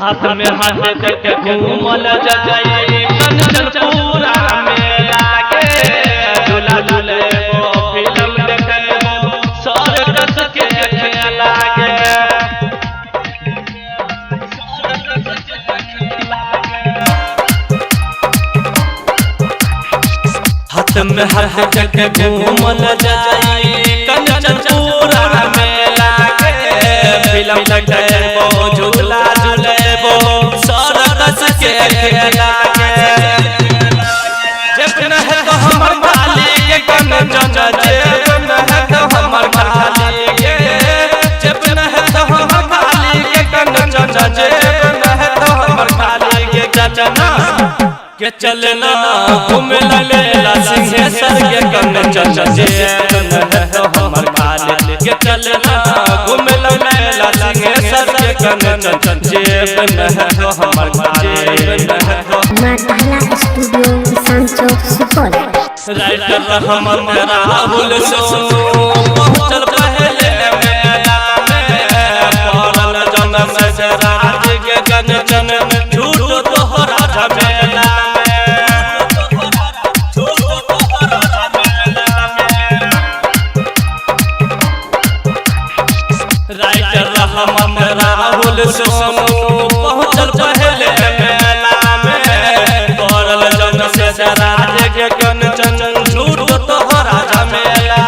हाथ में हाथ करके घूमल जाए कंचनपुरा मेला के झूला झूले फिल्म देखे सर्कस के खेला के हाथ में हाथ करके घूमल जाए कंचनपुरा मेला के फिल्म देखे झूला झूलेबो सर्कस के खेला के जब न है तो हमर मालिक के कंचन जेब न है तो हमर मालिक के जब न है तो हमर मालिक के कंचन जेब न है तो हमर मालिक के चचना के चलना घूमे लेला सिंहेश्वर के कंचन जेब न है तो हमर मालिक के चलना घूमे लेला सिंहेश्वर के कंचन जेब न है तो हमर मालिक न है तो माताला स्टूडियो किसान चौक सुपौल। राइटर हमर राहुल सोनू पहुंचल पहले मेला में पड़ल जन्म से राज के कंचन झूठ तोहरा झमेला राइटर हमर राहुल सोनू पहुंचल पहले मेला में पड़ल जन्म से राज के कंचन झूठ तोहरा झमेला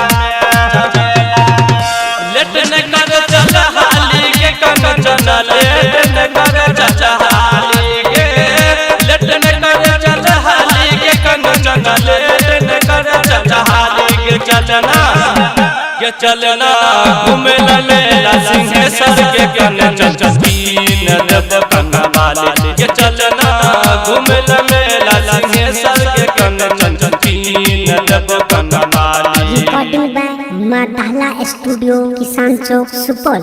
लेट न कर चल हाली के कंचन लेट न कर चचाहाली के लेट न कर चल हाली के कंचन लेट न कर चचाहाली के चलना के चलना घूमे लेला सिंहेश्वर के कंचन तीन देव कनवाली के चलना घूमे लेला सिंहेश्वर के कंचन तीन देव कनवाली। रिकॉर्डिंग बाय माताला स्टूडियो किसान चौक सुपौल।